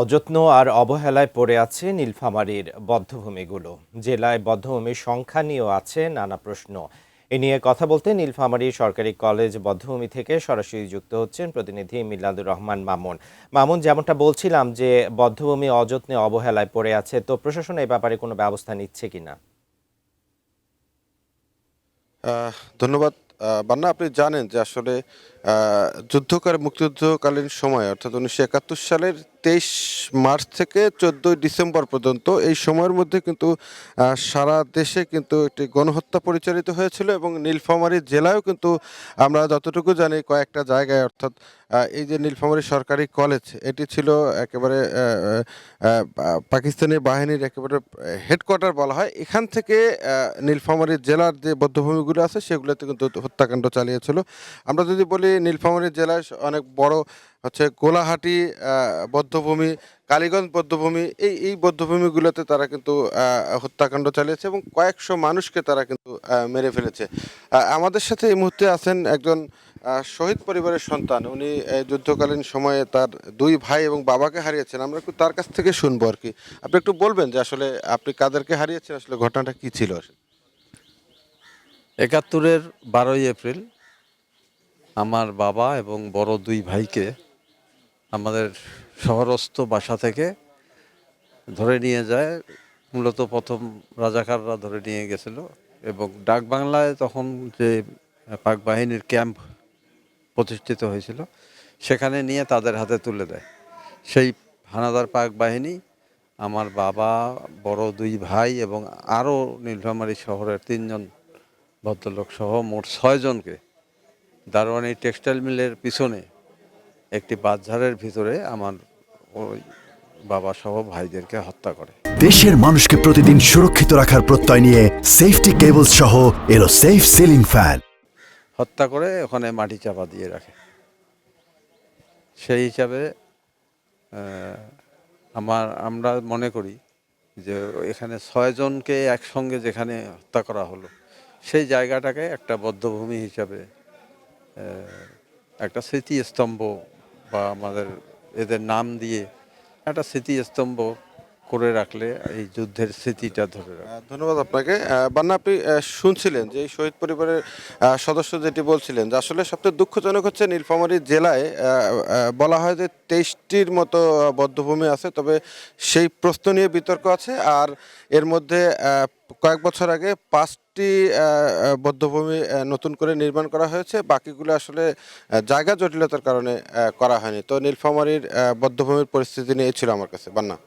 অযত্ন আর অবহেলায় পড়ে আছে নীলফামারীর বধ্যভূমিগুলো। জেলায় বধ্যভূমির সংখ্যা নিয়েও আছে নানা প্রশ্ন। এ নিয়ে কথা বলতে নীলফামারী সরকারি কলেজ বধ্যভূমি থেকে সরাসরি যুক্ত হচ্ছেন প্রতিনিধি মিলাদুর রহমান মামুন। মামুন, যেমনটা বলছিলাম যে বধ্যভূমি অযত্নে অবহেলায় পড়ে আছে, তো প্রশাসন এই ব্যাপারে কোনো ব্যবস্থা নিচ্ছে কিনা? ধন্যবাদ। বান্না, আপনি জানেন যে আসলে মুক্তিযুদ্ধকালীন সময় অর্থাৎ ১৯৭১ সালের ২৩ মার্চ থেকে ১৪ই ডিসেম্বর পর্যন্ত এই সময়ের মধ্যে কিন্তু সারা দেশে কিন্তু একটি গণহত্যা পরিচালিত হয়েছিল এবং নীলফামারী জেলায়ও কিন্তু আমরা যতটুকু জানি কয়েকটা জায়গায় অর্থাৎ এই যে নীলফামারী সরকারি কলেজ এটি ছিল একেবারে পাকিস্তানি বাহিনীর একেবারে হেডকোয়ার্টার বলা হয়। এখান থেকে নীলফামারী জেলার যে বধ্যভূমিগুলো আছে সেগুলোতে কিন্তু হত্যাকাণ্ড চালিয়েছিল। আমরা যদি বলি নীলফামারী জেলায় অনেক বড় হচ্ছে গোলাহাটি বধ্যভূমি, কালীগঞ্জ বধ্যভূমি, এই বধ্যভূমিগুলোতে তারা কিন্তু হত্যাকাণ্ড চালিয়েছে এবং কয়েকশো মানুষকে তারা কিন্তু মেরে ফেলেছে। আমাদের সাথে এই মুহূর্তে আছেন একজন শহীদ পরিবারের সন্তান। উনি যুদ্ধকালীন সময়ে তার দুই ভাই এবং বাবাকে হারিয়েছেন। আমরা একটু তার কাছ থেকে শুনবো আর কি। আপনি একটু বলবেন যে আসলে আপনি কাদেরকে হারিয়েছেন, আসলে ঘটনাটা কি ছিল আসলে? ৭১-এর ১২ই এপ্রিল আমার বাবা এবং বড় দুই ভাইকে আমাদের শহরস্থ বাসা থেকে ধরে নিয়ে যায়। মূলত প্রথম রাজাকাররা ধরে নিয়ে গেছিল এবং ডাকবাংলায় তখন যে পাক বাহিনীর ক্যাম্প প্রতিষ্ঠিত হয়েছিল সেখানে নিয়ে তাদের হাতে তুলে দেয়। সেই হানাদার পাক বাহিনী আমার বাবা, বড় দুই ভাই এবং আরও নীলফামারী শহরের ৩ জন ভদ্রলোক সহ মোট ৬ জনকে দারোয়ানি টেক্সটাইল মিলের পিছনে একটি বাঁশঝাড়ের ভিতরে আমার ওই বাবা সহ ভাইদেরকে হত্যা করে। দেশের মানুষকে প্রতিদিন সুরক্ষিত রাখার প্রত্যয় নিয়ে সেফটি কেবলস সহ এলো সেফ সিলিং ফ্যান। হত্যা করে ওখানে মাটি চাপা দিয়ে রাখে। সেই হিসাবে আমরা মনে করি যে এখানে ৬ জনকে একসঙ্গে যেখানে হত্যা করা হলো সেই জায়গাটাকে একটা বধ্যভূমি হিসাবে একটা স্মৃতিস্তম্ভ বা আমাদের এদের নাম দিয়ে একটা স্মৃতিস্তম্ভ করে রাখলে এই যুদ্ধের স্মৃতিটা ধরে রাখে। ধন্যবাদ আপনাকে। বান্না, আপনি শুনছিলেন যে এই শহীদ পরিবারের সদস্য যেটি বলছিলেন যে আসলে সবচেয়ে দুঃখজনক হচ্ছে নীলফামারী জেলায় বলা হয় যে ২৩টির মতো বধ্যভূমি আছে, তবে সেই প্রশ্ন নিয়ে বিতর্ক আছে। আর এর মধ্যে কয়েক বছর আগে ৫টি বধ্যভূমি নতুন করে নির্মাণ করা হয়েছে, বাকিগুলো আসলে জায়গা জটিলতার কারণে করা হয়নি। তো নীলফামারীর বধ্যভূমির পরিস্থিতি নিয়ে ছিল আমার কাছে বান্না।